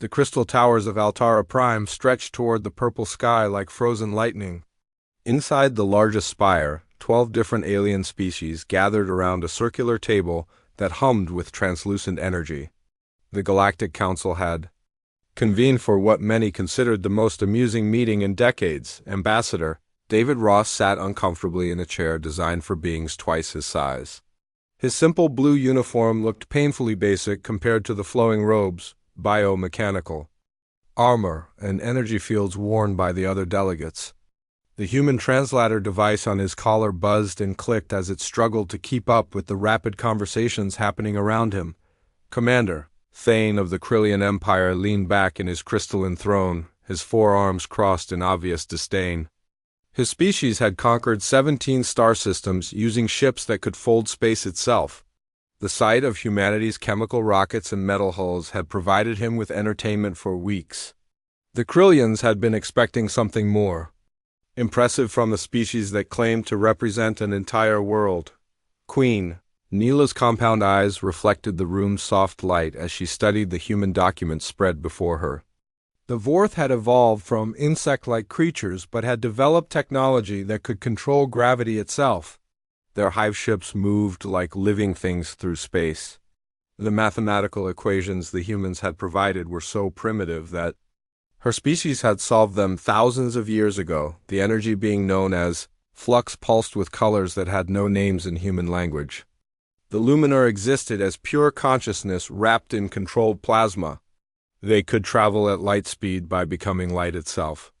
The crystal towers of Altara Prime stretched toward the purple sky like frozen lightning. Inside the largest spire, 12 different alien species gathered around a circular table that hummed with translucent energy. The Galactic Council had convened for what many considered the most amusing meeting in decades. Ambassador David Ross sat uncomfortably in a chair designed for beings twice his size. His simple blue uniform looked painfully basic compared to the flowing robes, biomechanical armor, and energy fields worn by the other delegates. The human translator device on his collar buzzed and clicked as it struggled to keep up with the rapid conversations happening around him. Commander Thane of the Krillian Empire leaned back in his crystalline throne, his forearms crossed in obvious disdain. His species had conquered 17 star systems using ships that could fold space itself. The sight of humanity's chemical rockets and metal hulls had provided him with entertainment for weeks. The Krillians had been expecting something more impressive from a species that claimed to represent an entire world. Queen Neela's compound eyes reflected the room's soft light as she studied the human documents spread before her. The Vorth had evolved from insect-like creatures but had developed technology that could control gravity itself. Their hive ships moved like living things through space. The mathematical equations the humans had provided were so primitive that her species had solved them thousands of years ago, the energy being known as flux pulsed with colors that had no names in human language. The Luminar existed as pure consciousness wrapped in controlled plasma. They could travel at light speed by becoming light itself.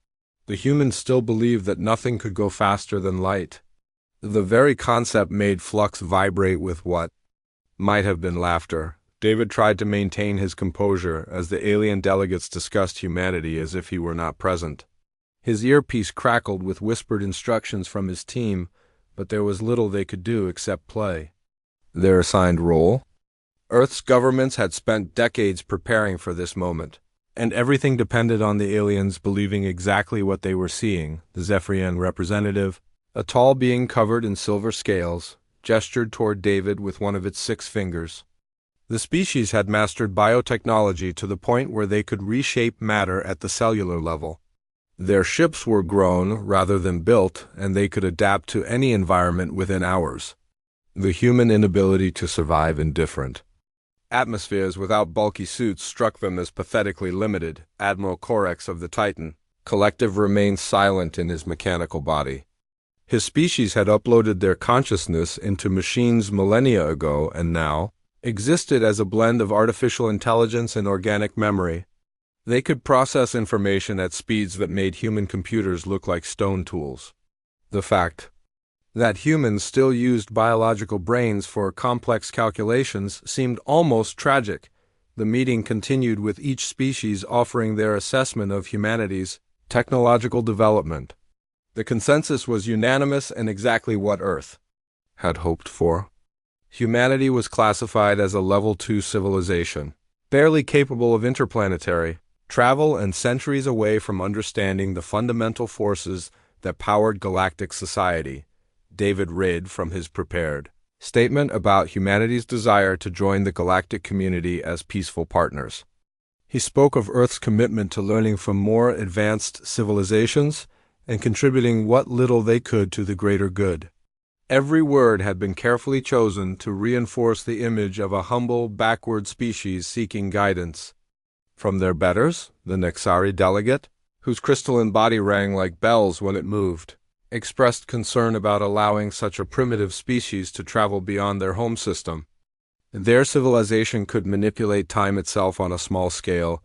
The humans still believed that nothing could go faster than light. The very concept made flux vibrate with what might have been laughter. David tried to maintain his composure as the alien delegates discussed humanity as if he were not present. His earpiece crackled with whispered instructions from his team, but there was little they could do except play their assigned role. Earth's governments had spent decades preparing for this moment, and everything depended on the aliens believing exactly what they were seeing. The Zephyrian representative, a tall being covered in silver scales, gestured toward David with one of its 6 fingers. The species had mastered biotechnology to the point where they could reshape matter at the cellular level. Their ships were grown rather than built, and they could adapt to any environment within hours. The human inability to survive in different atmospheres without bulky suits struck them as pathetically limited. Admiral Corex of the Titan Collective remained silent in his mechanical body. His species had uploaded their consciousness into machines millennia ago and now existed as a blend of artificial intelligence and organic memory. They could process information at speeds that made human computers look like stone tools. The fact that humans still used biological brains for complex calculations seemed almost tragic. The meeting continued with each species offering their assessment of humanity's technological development. The consensus was unanimous and exactly what Earth had hoped for. Humanity was classified as a Level 2 civilization, barely capable of interplanetary travel and centuries away from understanding the fundamental forces that powered galactic society. David read from his prepared statement about humanity's desire to join the galactic community as peaceful partners. He spoke of Earth's commitment to learning from more advanced civilizations and contributing what little they could to the greater good. Every word had been carefully chosen to reinforce the image of a humble, backward species seeking guidance. From their betters, the Nexari delegate, whose crystalline body rang like bells when it moved, expressed concern about allowing such a primitive species to travel beyond their home system. Their civilization could manipulate time itself on a small scale,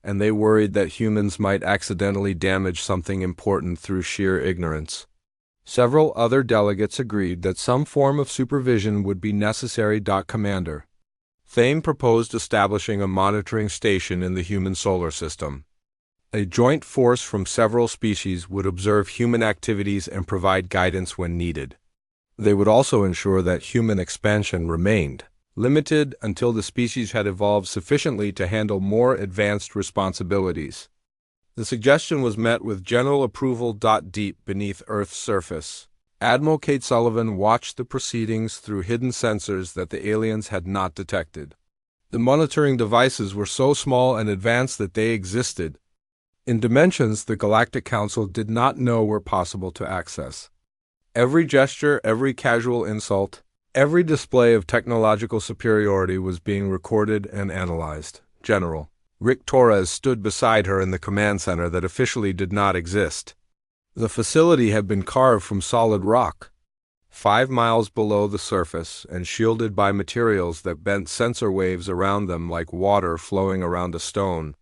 and they worried that humans might accidentally damage something important through sheer ignorance. Several other delegates agreed that some form of supervision would be necessary. Commander Thane proposed establishing a monitoring station in the human solar system. A joint force from several species would observe human activities and provide guidance when needed. They would also ensure that human expansion remained limited until the species had evolved sufficiently to handle more advanced responsibilities. The suggestion was met with general approval. Deep beneath Earth's surface, Admiral Kate Sullivan watched the proceedings through hidden sensors that the aliens had not detected. The monitoring devices were so small and advanced that they existed in dimensions the Galactic Council did not know were possible to access. Every gesture, every casual insult, every display of technological superiority was being recorded and analyzed. General Rick Torres stood beside her in the command center that officially did not exist. The facility had been carved from solid rock, 5 miles below the surface and shielded by materials that bent sensor waves around them like water flowing around a stone.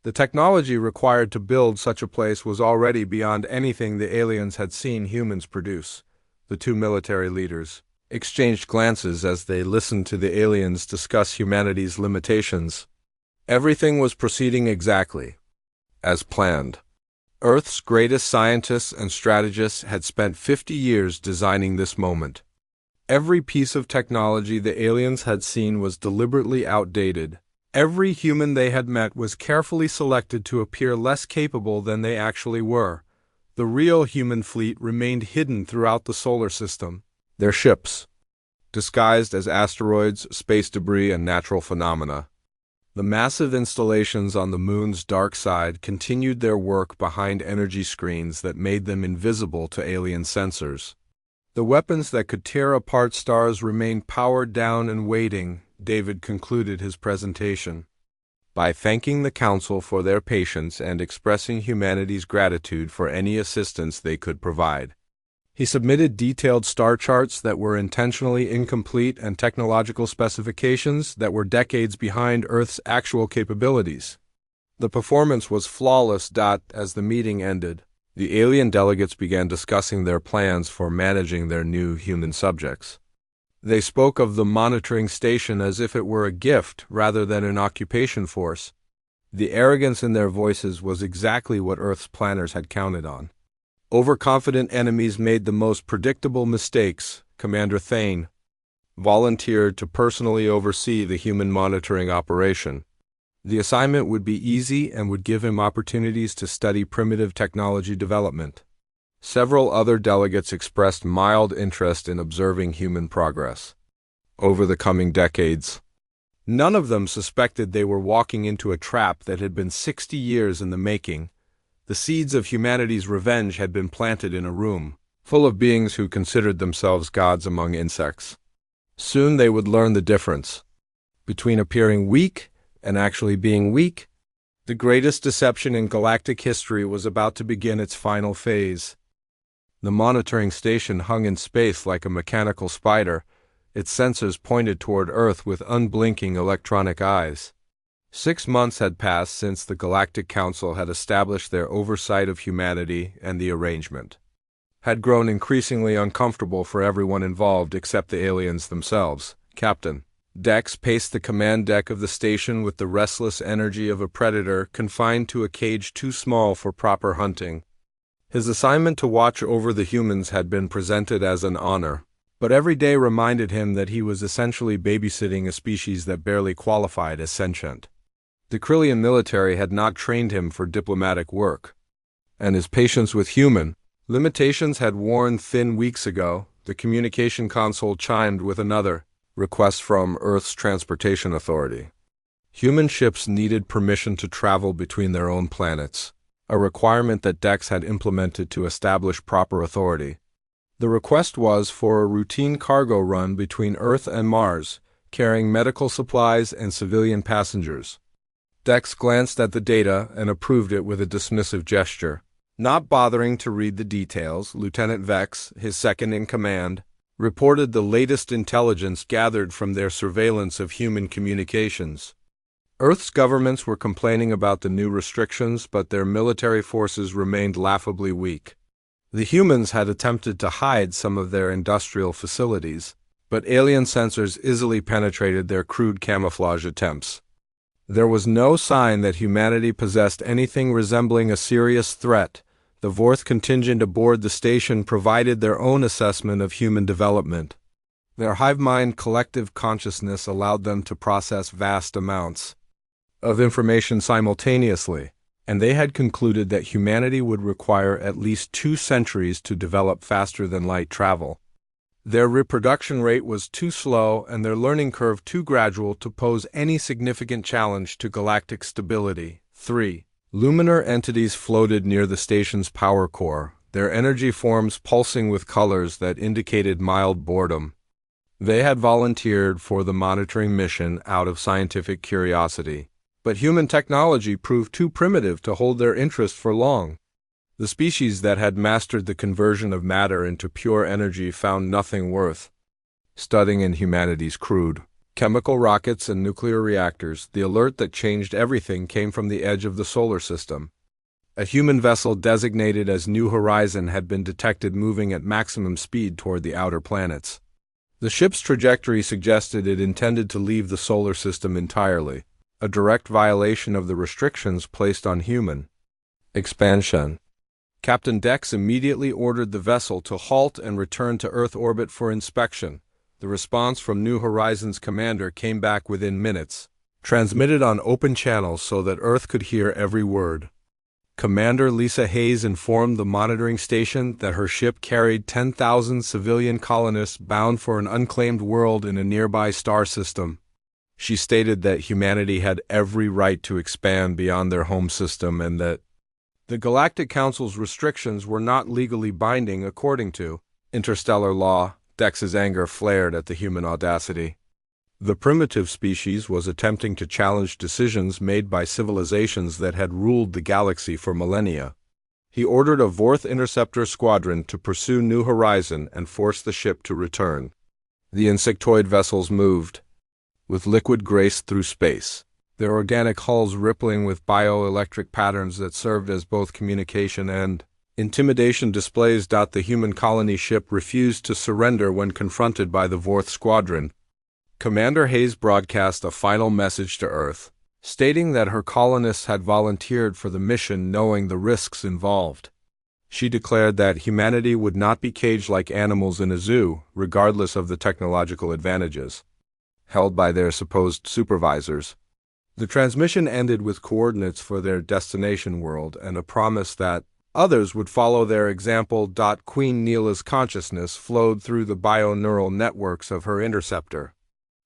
The technology required to build such a place was already beyond anything the aliens had seen humans produce. The two military leaders exchanged glances as they listened to the aliens discuss humanity's limitations. Everything was proceeding exactly as planned. Earth's greatest scientists and strategists had spent 50 years designing this moment. Every piece of technology the aliens had seen was deliberately outdated. Every human they had met was carefully selected to appear less capable than they actually were. The real human fleet remained hidden throughout the solar system. Their ships, disguised as asteroids, space debris, and natural phenomena. The massive installations on the moon's dark side continued their work behind energy screens that made them invisible to alien sensors. The weapons that could tear apart stars remained powered down and waiting. David concluded his presentation by thanking the Council for their patience and expressing humanity's gratitude for any assistance they could provide. He submitted detailed star charts that were intentionally incomplete and technological specifications that were decades behind Earth's actual capabilities. The performance was flawless. As the meeting ended, the alien delegates began discussing their plans for managing their new human subjects. They spoke of the monitoring station as if it were a gift rather than an occupation force. The arrogance in their voices was exactly what Earth's planners had counted on. Overconfident enemies made the most predictable mistakes. Commander Thane volunteered to personally oversee the human monitoring operation. The assignment would be easy and would give him opportunities to study primitive technology development. Several other delegates expressed mild interest in observing human progress over the coming decades. None of them suspected they were walking into a trap that had been 60 years in the making. The seeds of humanity's revenge had been planted in a room full of beings who considered themselves gods among insects. Soon they would learn the difference between appearing weak and actually being weak. The greatest deception in galactic history was about to begin its final phase. The monitoring station hung in space like a mechanical spider, its sensors pointed toward Earth with unblinking electronic eyes. 6 months had passed since the Galactic Council had established their oversight of humanity, and the arrangement had grown increasingly uncomfortable for everyone involved except the aliens themselves. Captain Dex paced the command deck of the station with the restless energy of a predator confined to a cage too small for proper hunting. His assignment to watch over the humans had been presented as an honor, but every day reminded him that he was essentially babysitting a species that barely qualified as sentient. The Krillian military had not trained him for diplomatic work, and his patience with human limitations had worn thin weeks ago. The communication console chimed with another request from Earth's Transportation Authority. Human ships needed permission to travel between their own planets, a requirement that Dex had implemented to establish proper authority. The request was for a routine cargo run between Earth and Mars, carrying medical supplies and civilian passengers. Dex glanced at the data and approved it with a dismissive gesture. Not bothering to read the details, Lieutenant Vex, his second-in-command, reported the latest intelligence gathered from their surveillance of human communications. Earth's governments were complaining about the new restrictions, but their military forces remained laughably weak. The humans had attempted to hide some of their industrial facilities, but alien sensors easily penetrated their crude camouflage attempts. There was no sign that humanity possessed anything resembling a serious threat. The Vorth contingent aboard the station provided their own assessment of human development. Their hive-mind collective consciousness allowed them to process vast amounts of information simultaneously, and they had concluded that humanity would require at least 2 centuries to develop faster than light travel. Their reproduction rate was too slow and their learning curve too gradual to pose any significant challenge to galactic stability. 3. Luminar entities floated near the station's power core, their energy forms pulsing with colors that indicated mild boredom. They had volunteered for the monitoring mission out of scientific curiosity, but human technology proved too primitive to hold their interest for long. The species that had mastered the conversion of matter into pure energy found nothing worth studying in humanity's crude chemical rockets and nuclear reactors. The alert that changed everything came from the edge of the solar system. A human vessel designated as New Horizon had been detected moving at maximum speed toward the outer planets. The ship's trajectory suggested it intended to leave the solar system entirely, a direct violation of the restrictions placed on human expansion. Captain Dex immediately ordered the vessel to halt and return to Earth orbit for inspection. The response from New Horizons' commander came back within minutes, transmitted on open channels so that Earth could hear every word. Commander Lisa Hayes informed the monitoring station that her ship carried 10,000 civilian colonists bound for an unclaimed world in a nearby star system. She stated that humanity had every right to expand beyond their home system and that the Galactic Council's restrictions were not legally binding according to interstellar law. Dex's anger flared at the human audacity. The primitive species was attempting to challenge decisions made by civilizations that had ruled the galaxy for millennia. He ordered a 4th Interceptor Squadron to pursue New Horizon and force the ship to return. The insectoid vessels moved with liquid grace through space, their organic hulls rippling with bioelectric patterns that served as both communication and intimidation displays. The human colony ship refused to surrender when confronted by the 4th Squadron. Commander Hayes broadcast a final message to Earth, stating that her colonists had volunteered for the mission knowing the risks involved. She declared that humanity would not be caged like animals in a zoo, regardless of the technological advantages held by their supposed supervisors. The transmission ended with coordinates for their destination world and a promise that others would follow their example. Queen Neela's consciousness flowed through the bioneural networks of her interceptor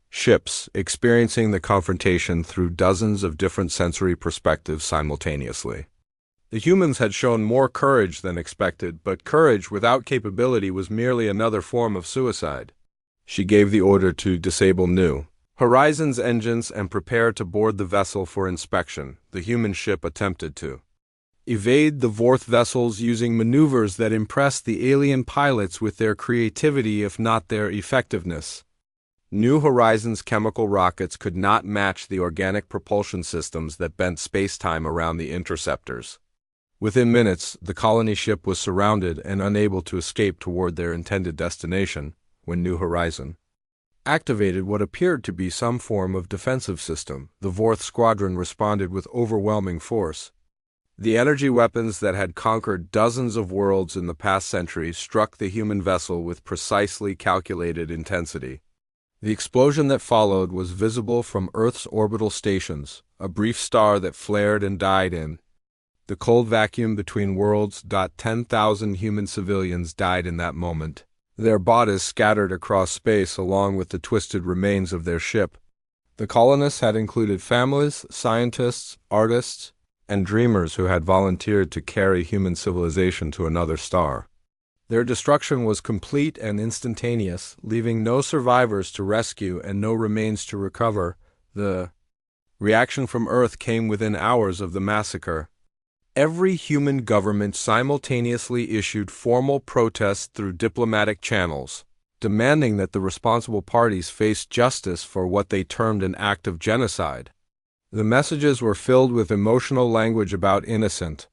ships, experiencing the confrontation through dozens of different sensory perspectives simultaneously. The humans had shown more courage than expected, but courage without capability was merely another form of suicide. She gave the order to disable New Horizons engines and prepare to board the vessel for inspection. The human ship attempted to evade the Vorth vessels using maneuvers that impressed the alien pilots with their creativity if not their effectiveness. New Horizons chemical rockets could not match the organic propulsion systems that bent space-time around the interceptors. Within minutes, the colony ship was surrounded and unable to escape toward their intended destination when New Horizon activated what appeared to be some form of defensive system. The 4th Squadron responded with overwhelming force. The energy weapons that had conquered dozens of worlds in the past century struck the human vessel with precisely calculated intensity. The explosion that followed was visible from Earth's orbital stations, a brief star that flared and died in the cold vacuum between worlds. 10,000 human civilians died in that moment, their bodies scattered across space along with the twisted remains of their ship. The colonists had included families, scientists, artists, and dreamers who had volunteered to carry human civilization to another star. Their destruction was complete and instantaneous, leaving no survivors to rescue and no remains to recover. The reaction from Earth came within hours of the massacre. Every human government simultaneously issued formal protests through diplomatic channels, demanding that the responsible parties face justice for what they termed an act of genocide. The messages were filled with emotional language about innocent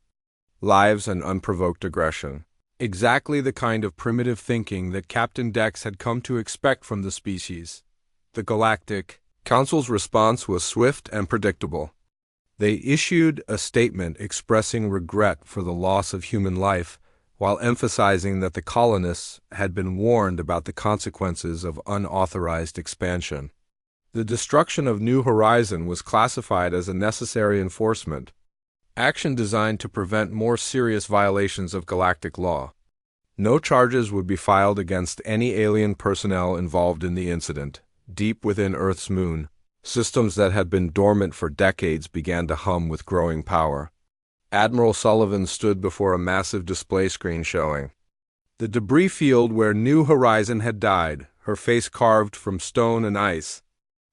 lives and unprovoked aggression. Exactly the kind of primitive thinking that Captain Dex had come to expect from the species. The Galactic Council's response was swift and predictable. They issued a statement expressing regret for the loss of human life, while emphasizing that the colonists had been warned about the consequences of unauthorized expansion. The destruction of New Horizon was classified as a necessary enforcement action designed to prevent more serious violations of galactic law. No charges would be filed against any alien personnel involved in the incident. Deep within Earth's moon, systems that had been dormant for decades began to hum with growing power. Admiral Sullivan stood before a massive display screen showing the debris field where New Horizon had died, her face carved from stone and ice.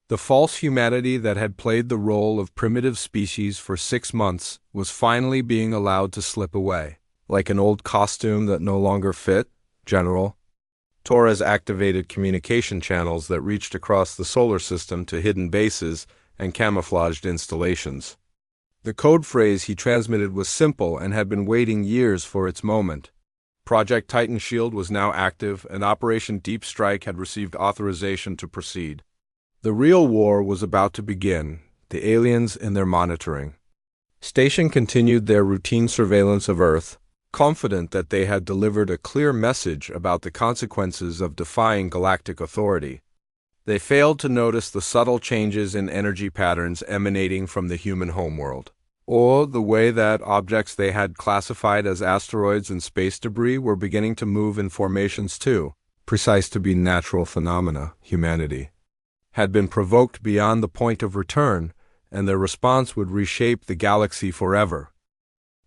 The false humanity that had played the role of primitive species for 6 months was finally being allowed to slip away. Like an old costume that no longer fit, General. Torres activated communication channels that reached across the solar system to hidden bases and camouflaged installations. The code phrase he transmitted was simple and had been waiting years for its moment. Project Titan Shield was now active, and Operation Deep Strike had received authorization to proceed. The real war was about to begin, the aliens in their monitoring station continued their routine surveillance of Earth, confident that they had delivered a clear message about the consequences of defying galactic authority. They failed to notice the subtle changes in energy patterns emanating from the human homeworld, or the way that objects they had classified as asteroids and space debris were beginning to move in formations too, precise to be natural phenomena. Humanity had been provoked beyond the point of return, and their response would reshape the galaxy forever.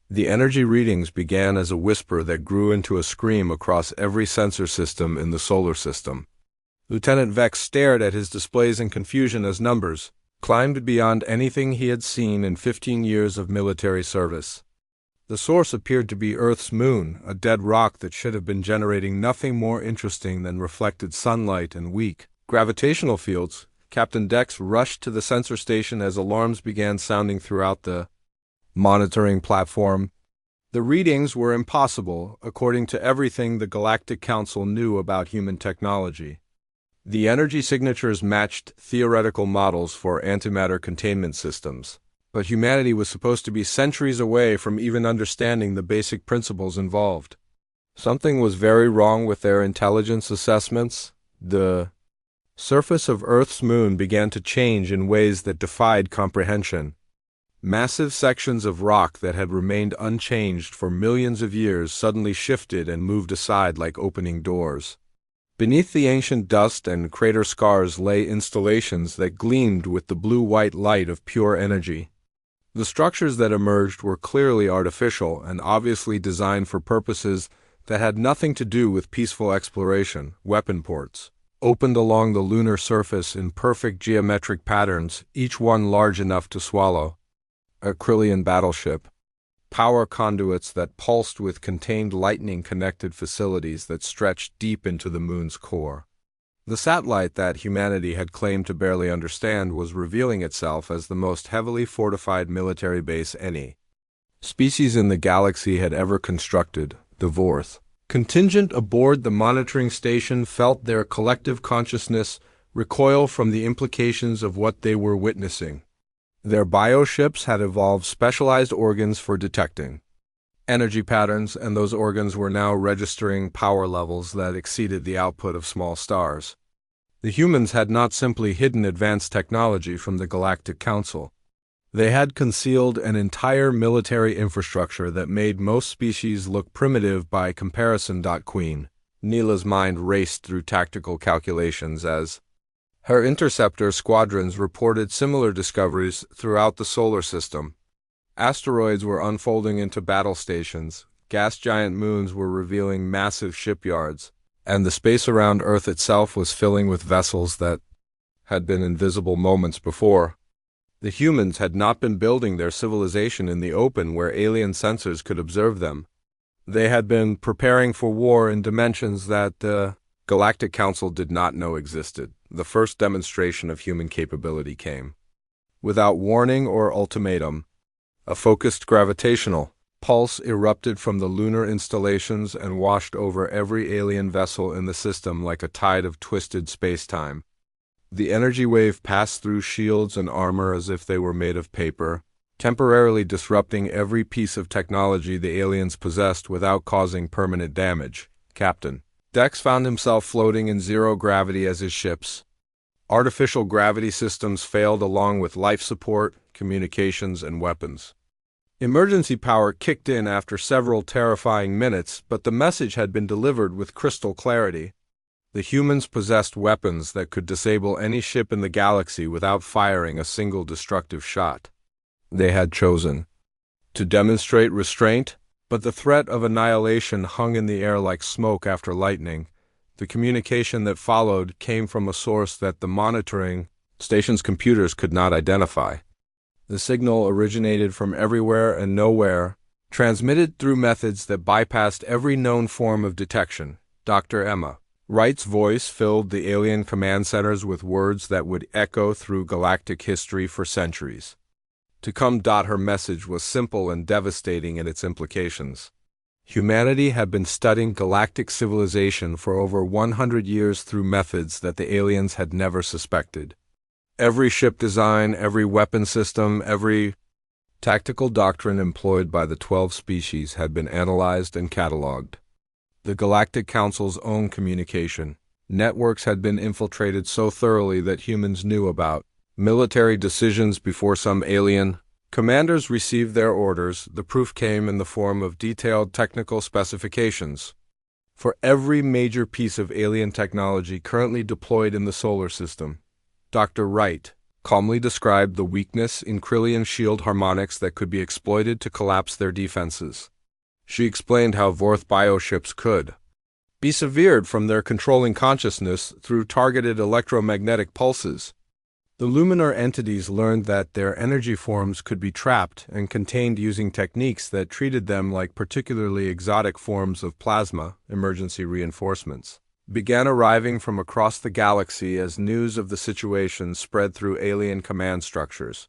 The energy readings began as a whisper that grew into a scream across every sensor system in the solar system. Lieutenant Vex stared at his displays in confusion as numbers climbed beyond anything he had seen in 15 years of military service. The source appeared to be Earth's moon, a dead rock that should have been generating nothing more interesting than reflected sunlight and weak gravitational fields. Captain Dex rushed to the sensor station as alarms began sounding throughout the monitoring platform. The readings were impossible, according to everything the Galactic Council knew about human technology. The energy signatures matched theoretical models for antimatter containment systems, but humanity was supposed to be centuries away from even understanding the basic principles involved. Something was very wrong with their intelligence assessments. The surface of Earth's moon began to change in ways that defied comprehension. Massive sections of rock that had remained unchanged for millions of years suddenly shifted and moved aside like opening doors. Beneath the ancient dust and crater scars lay installations that gleamed with the blue-white light of pure energy. The structures that emerged were clearly artificial and obviously designed for purposes that had nothing to do with peaceful exploration. Weapon ports opened along the lunar surface in perfect geometric patterns, each one large enough to swallow a Krillian battleship. Power conduits that pulsed with contained lightning connected facilities that stretched deep into the moon's core. The satellite that humanity had claimed to barely understand was revealing itself as the most heavily fortified military base any species in the galaxy had ever constructed. The Vorth contingent aboard the monitoring station felt their collective consciousness recoil from the implications of what they were witnessing. Their bioships had evolved specialized organs for detecting energy patterns, and those organs were now registering power levels that exceeded the output of small stars. The humans had not simply hidden advanced technology from the Galactic Council. They had concealed an entire military infrastructure that made most species look primitive by comparison. Queen Neela's mind raced through tactical calculations as her interceptor squadrons reported similar discoveries throughout the solar system. Asteroids were unfolding into battle stations, gas giant moons were revealing massive shipyards, and the space around Earth itself was filling with vessels that had been invisible moments before. The humans had not been building their civilization in the open where alien sensors could observe them. They had been preparing for war in dimensions that the Galactic Council did not know existed. The first demonstration of human capability came. Without warning or ultimatum, a focused gravitational pulse erupted from the lunar installations and washed over every alien vessel in the system like a tide of twisted space-time. The energy wave passed through shields and armor as if they were made of paper, temporarily disrupting every piece of technology the aliens possessed without causing permanent damage. Captain Dex found himself floating in zero gravity as his ships. Artificial gravity systems failed along with life support, communications, and weapons. Emergency power kicked in after several terrifying minutes, but the message had been delivered with crystal clarity. The humans possessed weapons that could disable any ship in the galaxy without firing a single destructive shot. They had chosen to demonstrate restraint, but the threat of annihilation hung in the air like smoke after lightning. The communication that followed came from a source that the monitoring station's computers could not identify. The signal originated from everywhere and nowhere, transmitted through methods that bypassed every known form of detection. Dr. Emma Wright's voice filled the alien command centers with words that would echo through galactic history for centuries. To come. Her message was simple and devastating in its implications. Humanity had been studying galactic civilization for over 100 years through methods that the aliens had never suspected. Every ship design, every weapon system, every tactical doctrine employed by the 12 species had been analyzed and cataloged. The Galactic Council's own communication networks had been infiltrated so thoroughly that humans knew about military decisions before some alien commanders received their orders. The proof came in the form of detailed technical specifications for every major piece of alien technology currently deployed in the solar system. Dr. Wright calmly described the weakness in Krillian shield harmonics that could be exploited to collapse their defenses. She explained how Vorth bioships could be severed from their controlling consciousness through targeted electromagnetic pulses. The luminar entities learned that their energy forms could be trapped and contained using techniques that treated them like particularly exotic forms of plasma. Emergency reinforcements began arriving from across the galaxy as news of the situation spread through alien command structures.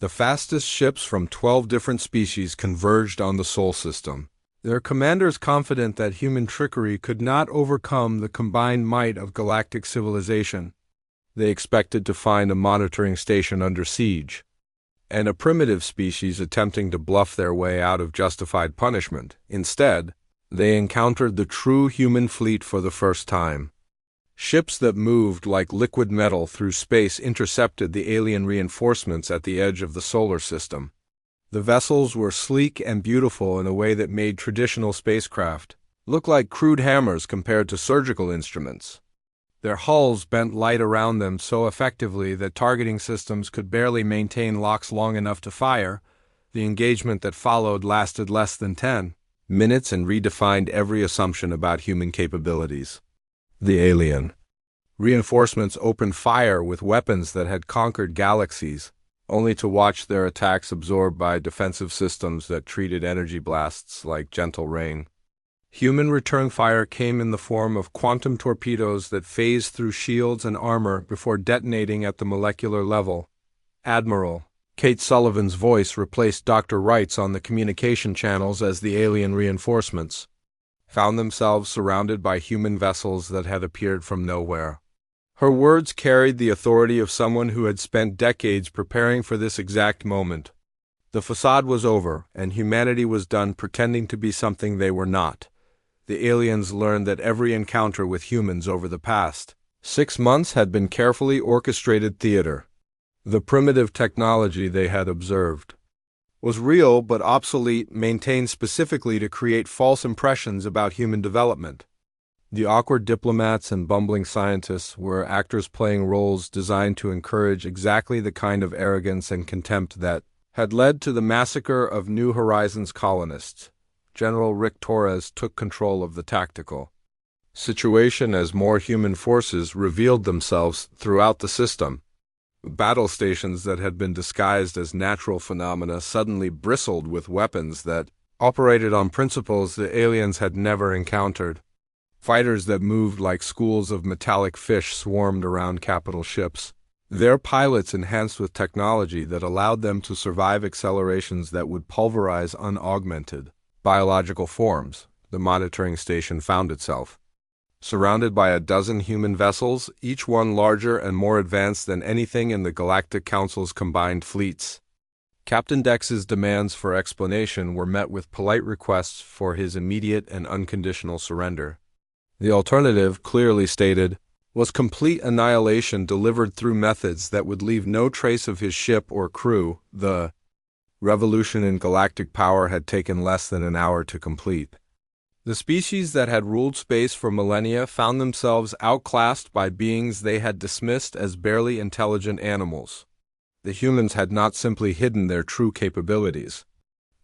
The fastest ships from 12 different species converged on the Sol system, their commanders confident that human trickery could not overcome the combined might of galactic civilization. They expected to find a monitoring station under siege, and a primitive species attempting to bluff their way out of justified punishment. Instead, they encountered the true human fleet for the first time. Ships that moved like liquid metal through space intercepted the alien reinforcements at the edge of the solar system. The vessels were sleek and beautiful in a way that made traditional spacecraft look like crude hammers compared to surgical instruments. Their hulls bent light around them so effectively that targeting systems could barely maintain locks long enough to fire. The engagement that followed lasted less than 10 minutes and redefined every assumption about human capabilities. The alien reinforcements opened fire with weapons that had conquered galaxies, only to watch their attacks absorbed by defensive systems that treated energy blasts like gentle rain. Human return fire came in the form of quantum torpedoes that phased through shields and armor before detonating at the molecular level. Admiral Kate Sullivan's voice replaced Dr. Wright's on the communication channels as the alien reinforcements found themselves surrounded by human vessels that had appeared from nowhere. Her words carried the authority of someone who had spent decades preparing for this exact moment. The facade was over, and humanity was done pretending to be something they were not. The aliens learned that every encounter with humans over the past 6 months had been carefully orchestrated theater. The primitive technology they had observed was real but obsolete, maintained specifically to create false impressions about human development. The awkward diplomats and bumbling scientists were actors playing roles designed to encourage exactly the kind of arrogance and contempt that had led to the massacre of New Horizons colonists. General Rick Torres took control of the tactical situation as more human forces revealed themselves throughout the system. Battle stations that had been disguised as natural phenomena suddenly bristled with weapons that operated on principles the aliens had never encountered. Fighters that moved like schools of metallic fish swarmed around capital ships, their pilots enhanced with technology that allowed them to survive accelerations that would pulverize unaugmented biological forms. The monitoring station found itself surrounded by a dozen human vessels, each one larger and more advanced than anything in the Galactic Council's combined fleets. Captain Dex's demands for explanation were met with polite requests for his immediate and unconditional surrender. The alternative, clearly stated, was complete annihilation delivered through methods that would leave no trace of his ship or crew. The revolution in galactic power had taken less than an hour to complete. The species that had ruled space for millennia found themselves outclassed by beings they had dismissed as barely intelligent animals. The humans had not simply hidden their true capabilities.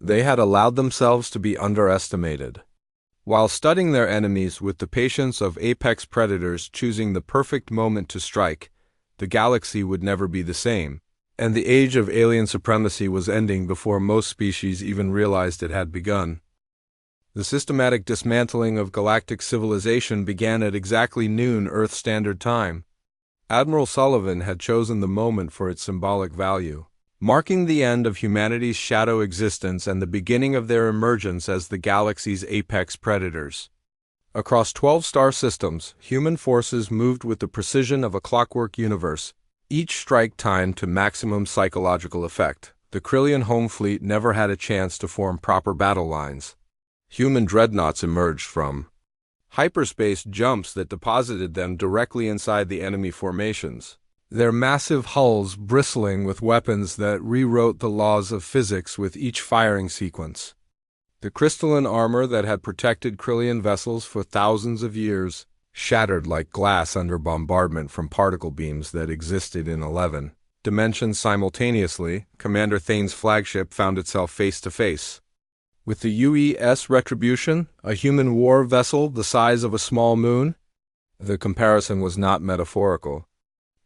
They had allowed themselves to be underestimated. While studying their enemies with the patience of apex predators choosing the perfect moment to strike, the galaxy would never be the same, and the age of alien supremacy was ending before most species even realized it had begun. The systematic dismantling of galactic civilization began at exactly noon Earth Standard Time. Admiral Sullivan had chosen the moment for its symbolic value, marking the end of humanity's shadow existence and the beginning of their emergence as the galaxy's apex predators. Across 12 star systems, human forces moved with the precision of a clockwork universe, each strike timed to maximum psychological effect. The Krillian home fleet never had a chance to form proper battle lines. Human dreadnoughts emerged from hyperspace jumps that deposited them directly inside the enemy formations, their massive hulls bristling with weapons that rewrote the laws of physics with each firing sequence. The crystalline armor that had protected Krillian vessels for thousands of years shattered like glass under bombardment from particle beams that existed in 11 dimensions simultaneously. Commander Thane's flagship found itself face to face with the UES Retribution, a human war vessel the size of a small moon. The comparison was not metaphorical.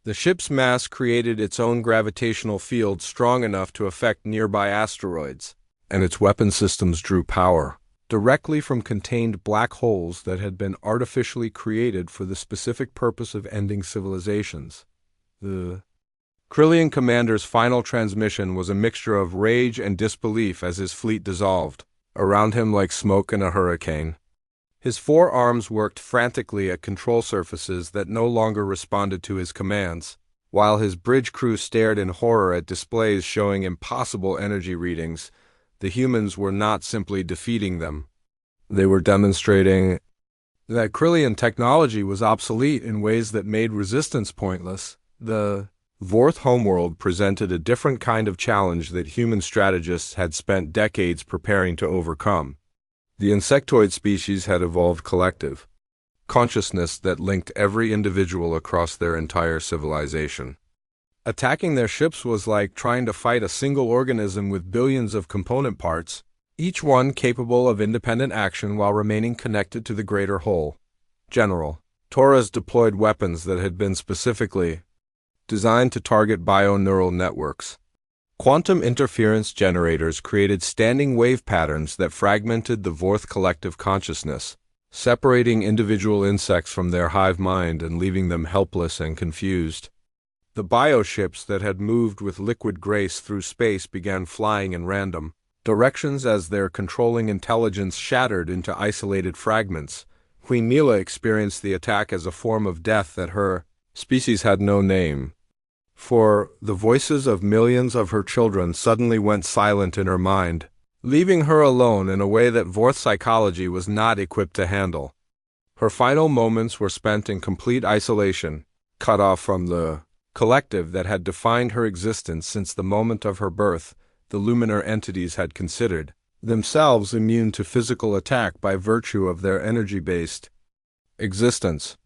The ship's mass created its own gravitational field strong enough to affect nearby asteroids, and its weapon systems drew power directly from contained black holes that had been artificially created for the specific purpose of ending civilizations. The Krillian commander's final transmission was a mixture of rage and disbelief as his fleet dissolved around him like smoke in a hurricane. His forearms worked frantically at control surfaces that no longer responded to his commands, while his bridge crew stared in horror at displays showing impossible energy readings. The humans were not simply defeating them. They were demonstrating that Krillian technology was obsolete in ways that made resistance pointless. The Vorth homeworld presented a different kind of challenge that human strategists had spent decades preparing to overcome. The insectoid species had evolved collective consciousness that linked every individual across their entire civilization. Attacking their ships was like trying to fight a single organism with billions of component parts, each one capable of independent action while remaining connected to the greater whole. General Torres deployed weapons that had been specifically designed to target bio-neural networks. Quantum interference generators created standing wave patterns that fragmented the Vorth collective consciousness, separating individual insects from their hive mind and leaving them helpless and confused. The bioships that had moved with liquid grace through space began flying in random directions as their controlling intelligence shattered into isolated fragments. Queen Mila experienced the attack as a form of death that her species had no name. For the voices of millions of her children suddenly went silent in her mind, leaving her alone in a way that Vorth psychology was not equipped to handle. Her final moments were spent in complete isolation, cut off from the collective that had defined her existence since the moment of her birth. The luminar entities had considered themselves immune to physical attack by virtue of their energy-based existence.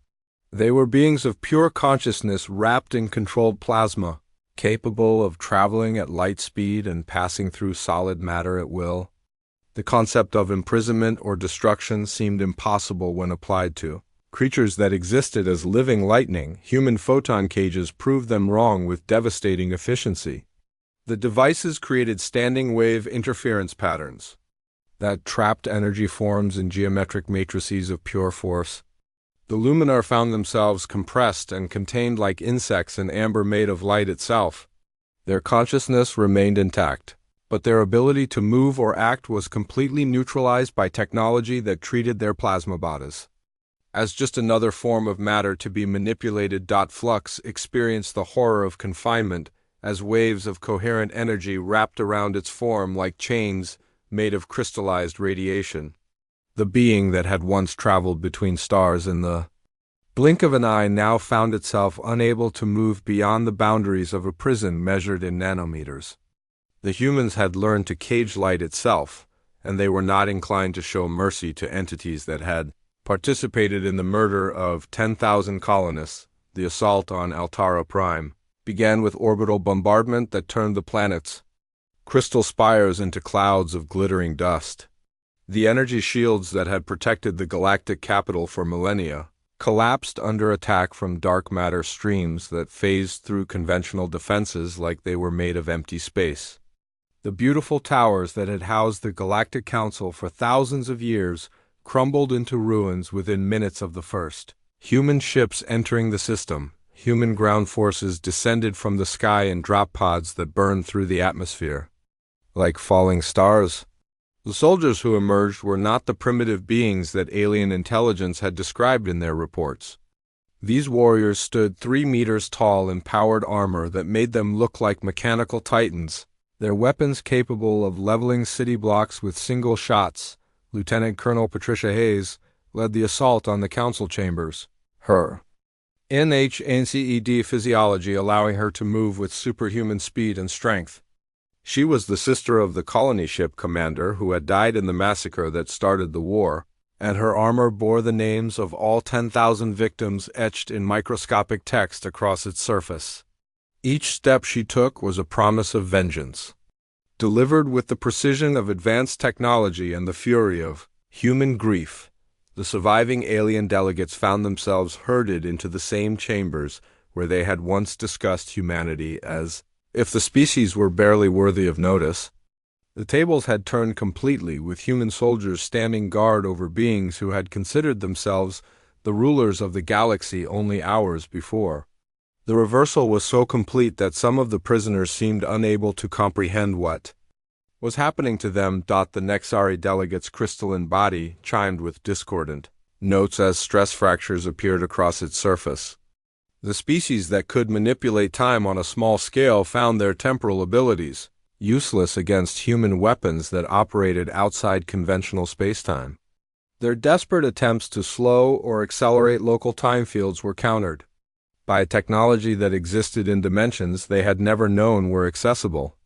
They were beings of pure consciousness wrapped in controlled plasma, capable of traveling at light speed and passing through solid matter at will. The concept of imprisonment or destruction seemed impossible when applied to creatures that existed as living lightning. Human photon cages proved them wrong with devastating efficiency. The devices created standing wave interference patterns that trapped energy forms in geometric matrices of pure force. The luminar found themselves compressed and contained like insects in amber made of light itself. Their consciousness remained intact, but their ability to move or act was completely neutralized by technology that treated their plasma bodies as just another form of matter to be manipulated. Flux experienced the horror of confinement as waves of coherent energy wrapped around its form like chains made of crystallized radiation. The being that had once traveled between stars in the blink of an eye now found itself unable to move beyond the boundaries of a prison measured in nanometers. The humans had learned to cage light itself, and they were not inclined to show mercy to entities that had participated in the murder of 10,000 colonists. The assault on Altara Prime began with orbital bombardment that turned the planet's crystal spires into clouds of glittering dust. The energy shields that had protected the galactic capital for millennia collapsed under attack from dark matter streams that phased through conventional defenses like they were made of empty space. The beautiful towers that had housed the Galactic Council for thousands of years crumbled into ruins within minutes of the first human ships entering the system. Human ground forces descended from the sky in drop pods that burned through the atmosphere like falling stars. The soldiers who emerged were not the primitive beings that alien intelligence had described in their reports. These warriors stood 3 meters tall in powered armor that made them look like mechanical titans, their weapons capable of leveling city blocks with single shots. Lieutenant Colonel Patricia Hayes led the assault on the council chambers, her NHNCED physiology allowing her to move with superhuman speed and strength. She was the sister of the colony ship commander who had died in the massacre that started the war, and her armor bore the names of all 10,000 victims etched in microscopic text across its surface. Each step she took was a promise of vengeance, delivered with the precision of advanced technology and the fury of human grief. The surviving alien delegates found themselves herded into the same chambers where they had once discussed humanity as if the species were barely worthy of notice. The tables had turned completely, with human soldiers standing guard over beings who had considered themselves the rulers of the galaxy only hours before. The reversal was so complete that some of the prisoners seemed unable to comprehend what was happening to them. The Nexari delegate's crystalline body chimed with discordant notes as stress fractures appeared across its surface. The species that could manipulate time on a small scale found their temporal abilities useless against human weapons that operated outside conventional spacetime. Their desperate attempts to slow or accelerate local time fields were countered by a technology that existed in dimensions they had never known were accessible.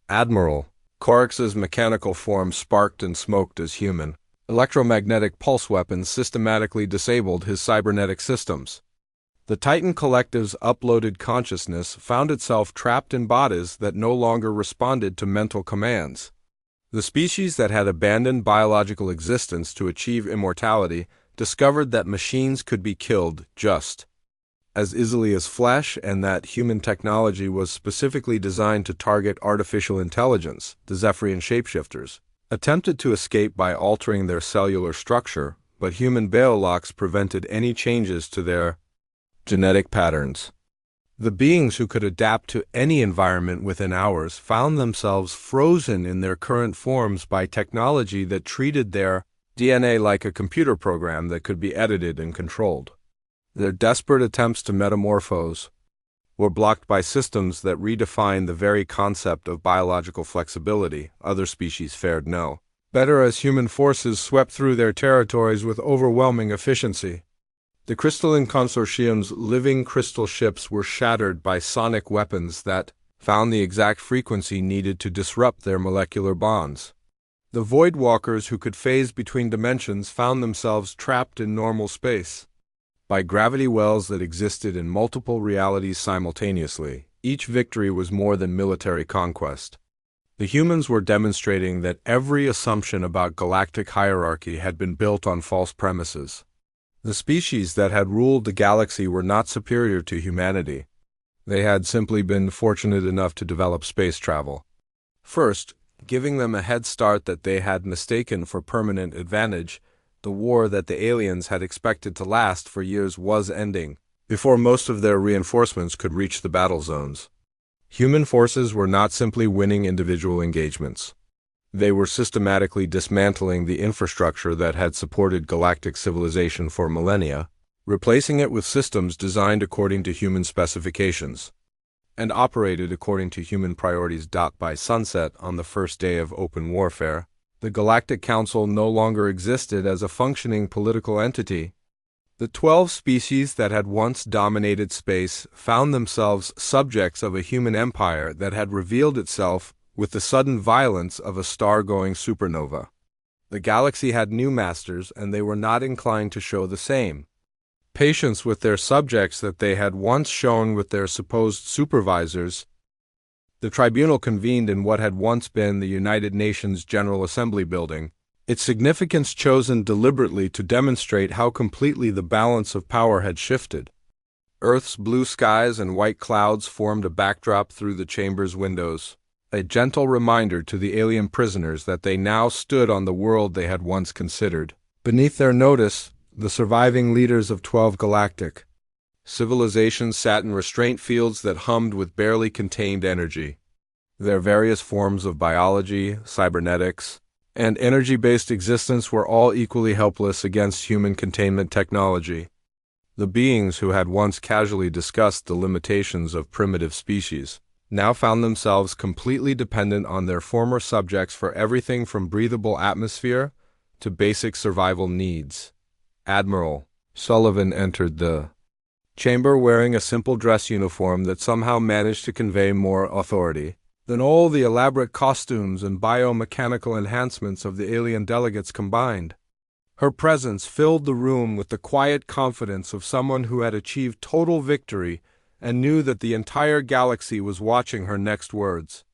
Admiral Corix's mechanical form sparked and smoked as human electromagnetic pulse weapons systematically disabled his cybernetic systems. The Titan Collective's uploaded consciousness found itself trapped in bodies that no longer responded to mental commands. The species that had abandoned biological existence to achieve immortality discovered that machines could be killed just as easily as flesh, and that human technology was specifically designed to target artificial intelligence. The Zephyrian shapeshifters attempted to escape by altering their cellular structure, but human Baelocks prevented any changes to their genetic patterns. The beings who could adapt to any environment within hours found themselves frozen in their current forms by technology that treated their DNA like a computer program that could be edited and controlled. Their desperate attempts to metamorphose were blocked by systems that redefined the very concept of biological flexibility. Other species fared no better as human forces swept through their territories with overwhelming efficiency. The Crystalline Consortium's living crystal ships were shattered by sonic weapons that found the exact frequency needed to disrupt their molecular bonds. The Voidwalkers who could phase between dimensions found themselves trapped in normal space by gravity wells that existed in multiple realities simultaneously. Each victory was more than military conquest. The humans were demonstrating that every assumption about galactic hierarchy had been built on false premises. The species that had ruled the galaxy were not superior to humanity. They had simply been fortunate enough to develop space travel first, giving them a head start that they had mistaken for permanent advantage. The war that the aliens had expected to last for years was ending before most of their reinforcements could reach the battle zones. Human forces were not simply winning individual engagements. They were systematically dismantling the infrastructure that had supported galactic civilization for millennia, replacing it with systems designed according to human specifications and operated according to human priorities. By sunset on the first day of open warfare, the Galactic Council no longer existed as a functioning political entity. The 12 species that had once dominated space found themselves subjects of a human empire that had revealed itself with the sudden violence of a star-going supernova. The galaxy had new masters, and they were not inclined to show the same patience with their subjects that they had once shown with their supposed supervisors. The tribunal convened in what had once been the United Nations General Assembly building, its significance chosen deliberately to demonstrate how completely the balance of power had shifted. Earth's blue skies and white clouds formed a backdrop through the chamber's windows, a gentle reminder to the alien prisoners that they now stood on the world they had once considered. Beneath their notice, the surviving leaders of 12 galactic civilizations sat in restraint fields that hummed with barely contained energy. Their various forms of biology, cybernetics, and energy-based existence were all equally helpless against human containment technology. The beings who had once casually discussed the limitations of primitive species now found themselves completely dependent on their former subjects for everything from breathable atmosphere to basic survival needs. Admiral Sullivan entered the chamber wearing a simple dress uniform that somehow managed to convey more authority than all the elaborate costumes and biomechanical enhancements of the alien delegates combined. Her presence filled the room with the quiet confidence of someone who had achieved total victory and knew that the entire galaxy was watching her next words.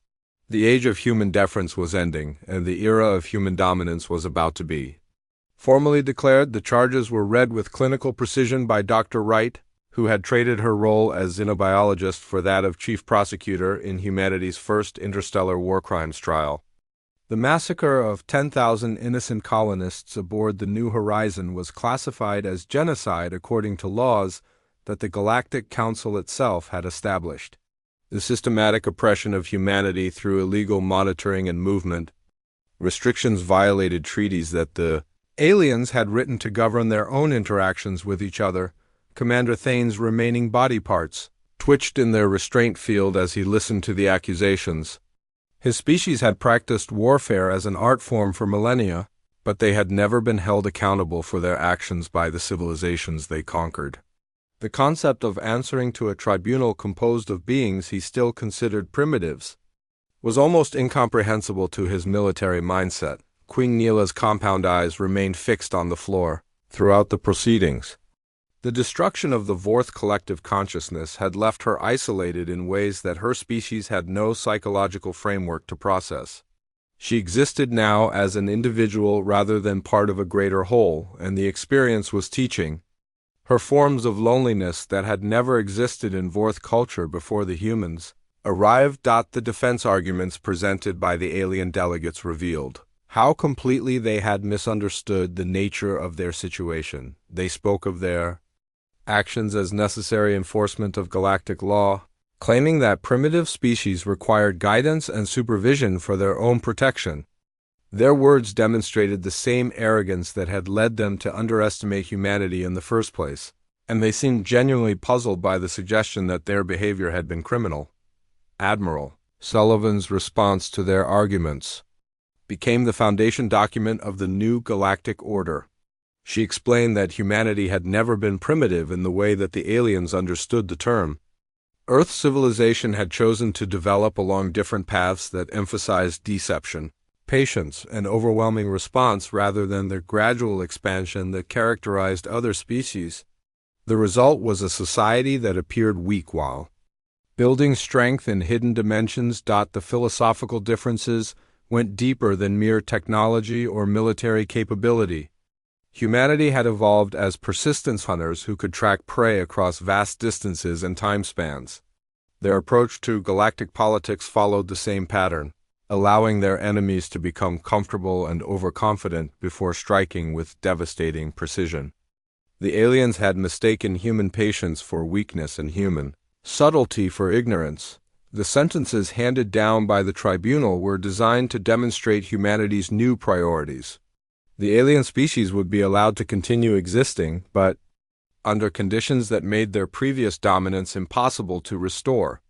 The age of human deference was ending, and the era of human dominance was about to be formally declared. The charges were read with clinical precision by Dr. Wright, who had traded her role as xenobiologist for that of chief prosecutor in humanity's first interstellar war crimes trial. The massacre of 10,000 innocent colonists aboard the New Horizon was classified as genocide according to laws that the Galactic Council itself had established. The systematic oppression of humanity through illegal monitoring and movement restrictions violated treaties that the aliens had written to govern their own interactions with each other. Commander Thane's remaining body parts twitched in their restraint field as he listened to the accusations. His species had practiced warfare as an art form for millennia, but they had never been held accountable for their actions by the civilizations they conquered. The concept of answering to a tribunal composed of beings he still considered primitives was almost incomprehensible to his military mindset. Queen Neela's compound eyes remained fixed on the floor throughout the proceedings. The destruction of the Vorth collective consciousness had left her isolated in ways that her species had no psychological framework to process. She existed now as an individual rather than part of a greater whole, and the experience was teaching her forms of loneliness that had never existed in Vorth culture before the humans arrived. The defense arguments presented by the alien delegates revealed how completely they had misunderstood the nature of their situation. They spoke of their actions as necessary enforcement of galactic law, claiming that primitive species required guidance and supervision for their own protection. Their words demonstrated the same arrogance that had led them to underestimate humanity in the first place, and they seemed genuinely puzzled by the suggestion that their behavior had been criminal. Admiral Sullivan's response to their arguments became the foundation document of the new galactic order. She explained that humanity had never been primitive in the way that the aliens understood the term. Earth's civilization had chosen to develop along different paths that emphasized deception, patience, and overwhelming response rather than the gradual expansion that characterized other species. The result was a society that appeared weak while building strength in hidden dimensions. The philosophical differences went deeper than mere technology or military capability. Humanity had evolved as persistence hunters who could track prey across vast distances and time spans. Their approach to galactic politics followed the same pattern, allowing their enemies to become comfortable and overconfident before striking with devastating precision. The aliens had mistaken human patience for weakness and human subtlety for ignorance. The sentences handed down by the tribunal were designed to demonstrate humanity's new priorities. The alien species would be allowed to continue existing, but under conditions that made their previous dominance impossible to restore.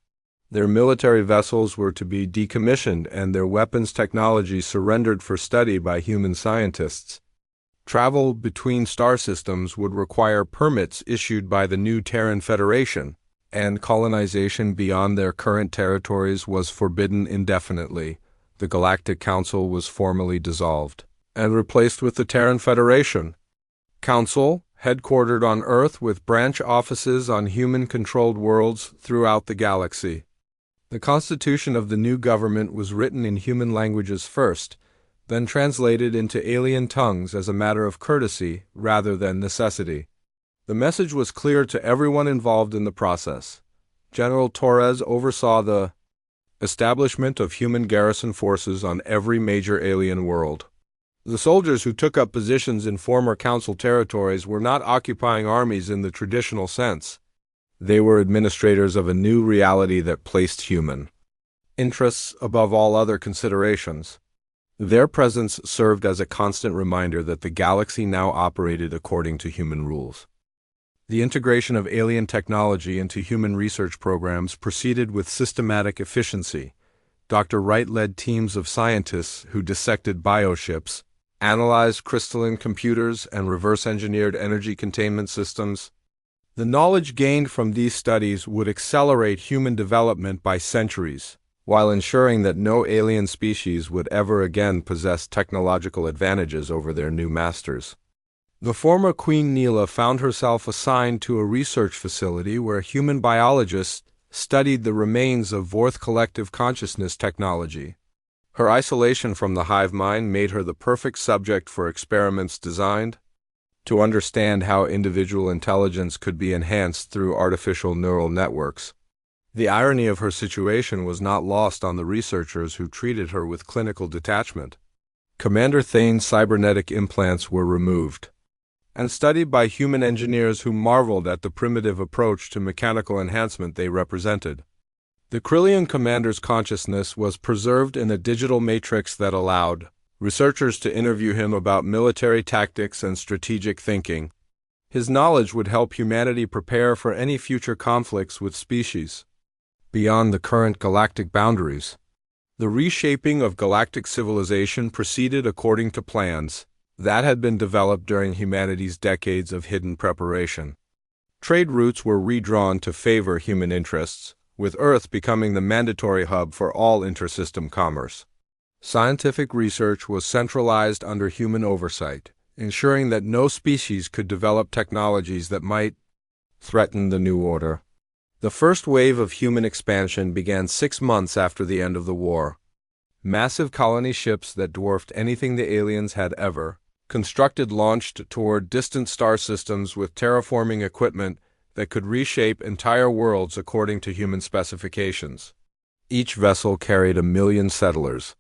Their military vessels were to be decommissioned and their weapons technology surrendered for study by human scientists. Travel between star systems would require permits issued by the new Terran Federation, and colonization beyond their current territories was forbidden indefinitely. the Galactic Council was formally dissolved and replaced with the Terran Federation. Council, headquartered on Earth with branch offices on human-controlled worlds throughout the galaxy. The constitution of the new government was written in human languages first, then translated into alien tongues as a matter of courtesy rather than necessity. The message was clear to everyone involved in the process. General Torres oversaw the establishment of human garrison forces on every major alien world. The soldiers who took up positions in former Council territories were not occupying armies in the traditional sense. They were administrators of a new reality that placed human interests above all other considerations. Their presence served as a constant reminder that the galaxy now operated according to human rules. The integration of alien technology into human research programs proceeded with systematic efficiency. Dr. Wright led teams of scientists who dissected bioships, analyzed crystalline computers, and reverse-engineered energy containment systems. The knowledge gained from these studies would accelerate human development by centuries, while ensuring that no alien species would ever again possess technological advantages over their new masters. The former Queen Neela found herself assigned to a research facility where human biologists studied the remains of Vorth collective consciousness technology. Her isolation from the hive mind made her the perfect subject for experiments designed to understand how individual intelligence could be enhanced through artificial neural networks. The irony of her situation was not lost on the researchers who treated her with clinical detachment. Commander Thane's cybernetic implants were removed and studied by human engineers who marveled at the primitive approach to mechanical enhancement they represented. The Krillian commander's consciousness was preserved in a digital matrix that allowed researchers to interview him about military tactics and strategic thinking. His knowledge would help humanity prepare for any future conflicts with species beyond the current galactic boundaries. The reshaping of galactic civilization proceeded according to plans that had been developed during humanity's decades of hidden preparation. Trade routes were redrawn to favor human interests, with Earth becoming the mandatory hub for all intersystem commerce. Scientific research was centralized under human oversight, ensuring that no species could develop technologies that might threaten the new order. The first wave of human expansion began 6 months after the end of the war. Massive colony ships that dwarfed anything the aliens had ever constructed launched toward distant star systems with terraforming equipment that could reshape entire worlds according to human specifications. Each vessel carried 1 million settlers,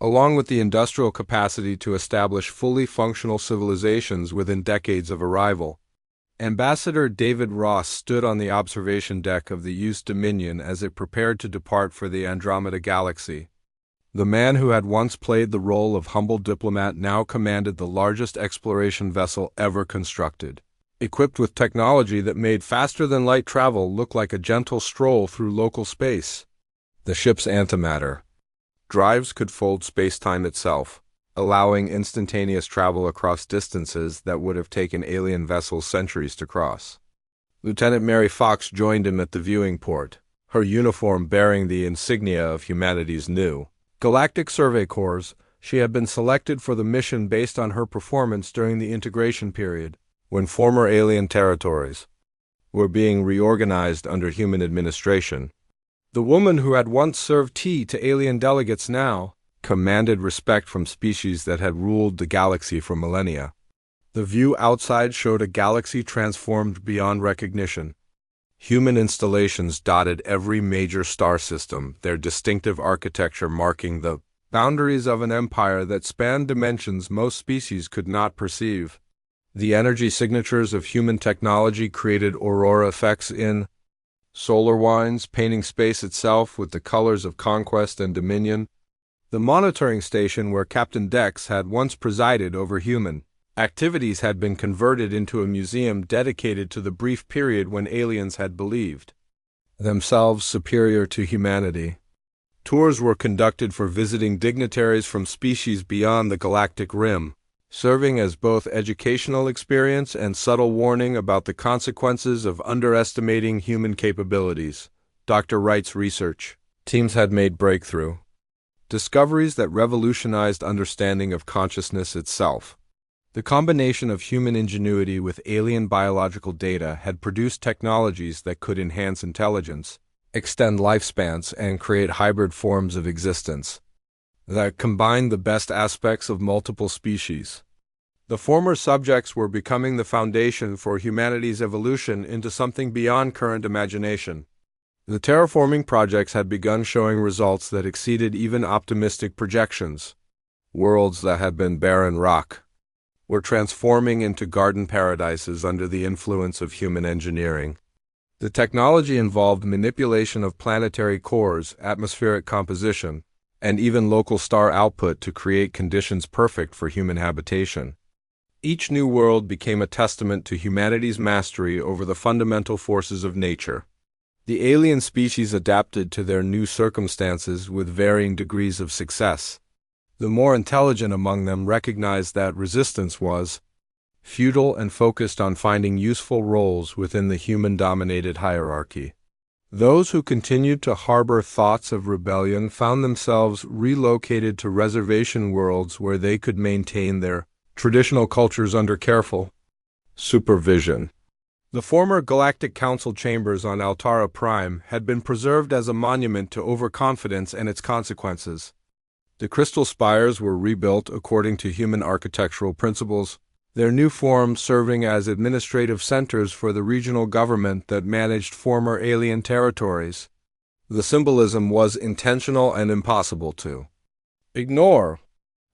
along with the industrial capacity to establish fully functional civilizations within decades of arrival. Ambassador David Ross stood on the observation deck of the Eust Dominion as it prepared to depart for the Andromeda Galaxy. The man who had once played the role of humble diplomat now commanded the largest exploration vessel ever constructed, equipped with technology that made faster-than-light travel look like a gentle stroll through local space. The ship's antimatter drives could fold space-time itself, allowing instantaneous travel across distances that would have taken alien vessels centuries to cross. Lieutenant Mary Fox joined him at the viewing port, her uniform bearing the insignia of humanity's new Galactic Survey Corps. She had been selected for the mission based on her performance during the integration period, when former alien territories were being reorganized under human administration. The woman who had once served tea to alien delegates now commanded respect from species that had ruled the galaxy for millennia. The view outside showed a galaxy transformed beyond recognition. Human installations dotted every major star system, their distinctive architecture marking the boundaries of an empire that spanned dimensions most species could not perceive. The energy signatures of human technology created aurora effects in solar winds, painting space itself with the colors of conquest and dominion. The monitoring station where Captain Dex had once presided over human activities had been converted into a museum dedicated to the brief period when aliens had believed themselves superior to humanity. Tours were conducted for visiting dignitaries from species beyond the galactic rim, serving as both educational experience and subtle warning about the consequences of underestimating human capabilities. Dr. Wright's research teams had made breakthrough discoveries that revolutionized understanding of consciousness itself. The combination of human ingenuity with alien biological data had produced technologies that could enhance intelligence, extend lifespans, and create hybrid forms of existence that combined the best aspects of multiple species. The former subjects were becoming the foundation for humanity's evolution into something beyond current imagination. The terraforming projects had begun showing results that exceeded even optimistic projections. Worlds that had been barren rock were transforming into garden paradises under the influence of human engineering. The technology involved manipulation of planetary cores, atmospheric composition, and even local star output to create conditions perfect for human habitation. Each new world became a testament to humanity's mastery over the fundamental forces of nature. The alien species adapted to their new circumstances with varying degrees of success. The more intelligent among them recognized that resistance was futile and focused on finding useful roles within the human-dominated hierarchy. Those who continued to harbor thoughts of rebellion found themselves relocated to reservation worlds where they could maintain their traditional cultures under careful supervision. The former Galactic Council chambers on Altara Prime had been preserved as a monument to overconfidence and its consequences. The crystal spires were rebuilt according to human architectural principles, their new forms serving as administrative centers for the regional government that managed former alien territories. The symbolism was intentional and impossible to ignore.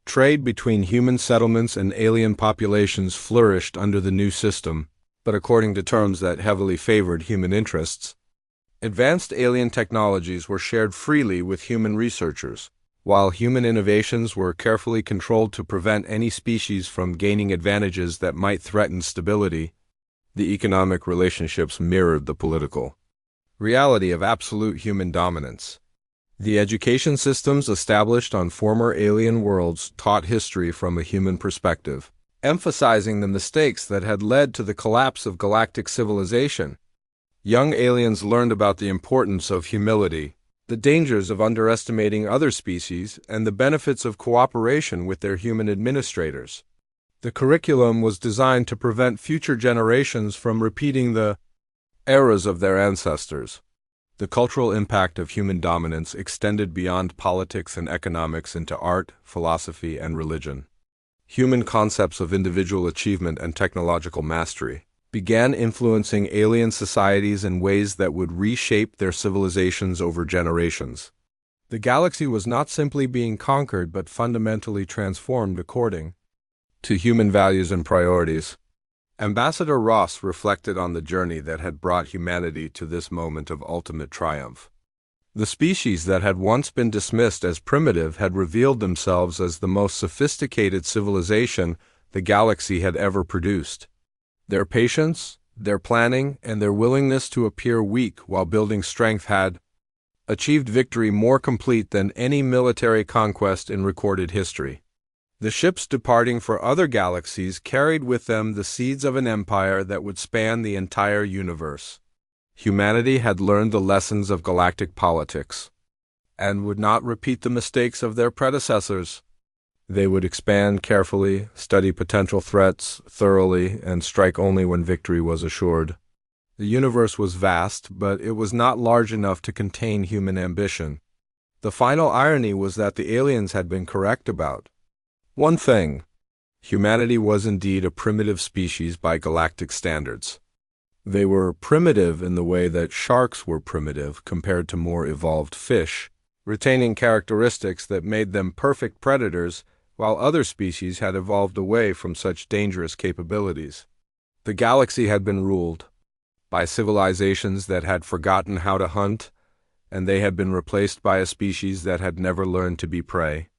Trade between human settlements and alien populations flourished under the new system, but according to terms that heavily favored human interests. Advanced alien technologies were shared freely with human researchers, while human innovations were carefully controlled to prevent any species from gaining advantages that might threaten stability. The economic relationships mirrored the political reality of absolute human dominance. The education systems established on former alien worlds taught history from a human perspective, emphasizing the mistakes that had led to the collapse of galactic civilization. Young aliens learned about the importance of humility, the dangers of underestimating other species, and the benefits of cooperation with their human administrators. The curriculum was designed to prevent future generations from repeating the errors of their ancestors. The cultural impact of human dominance extended beyond politics and economics into art, philosophy, and religion. Human concepts of individual achievement and technological mastery began influencing alien societies in ways that would reshape their civilizations over generations. The galaxy was not simply being conquered but fundamentally transformed according to human values and priorities. Ambassador Ross reflected on the journey that had brought humanity to this moment of ultimate triumph. The species that had once been dismissed as primitive had revealed themselves as the most sophisticated civilization the galaxy had ever produced. Their patience, their planning, and their willingness to appear weak while building strength had achieved victory more complete than any military conquest in recorded history. The ships departing for other galaxies carried with them the seeds of an empire that would span the entire universe. Humanity had learned the lessons of galactic politics and would not repeat the mistakes of their predecessors. They would expand carefully, study potential threats thoroughly, and strike only when victory was assured. The universe was vast, but it was not large enough to contain human ambition. The final irony was that the aliens had been correct about one thing: humanity was indeed a primitive species by galactic standards. They were primitive in the way that sharks were primitive compared to more evolved fish, retaining characteristics that made them perfect predators, while other species had evolved away from such dangerous capabilities. The galaxy had been ruled by civilizations that had forgotten how to hunt, and they had been replaced by a species that had never learned to be prey.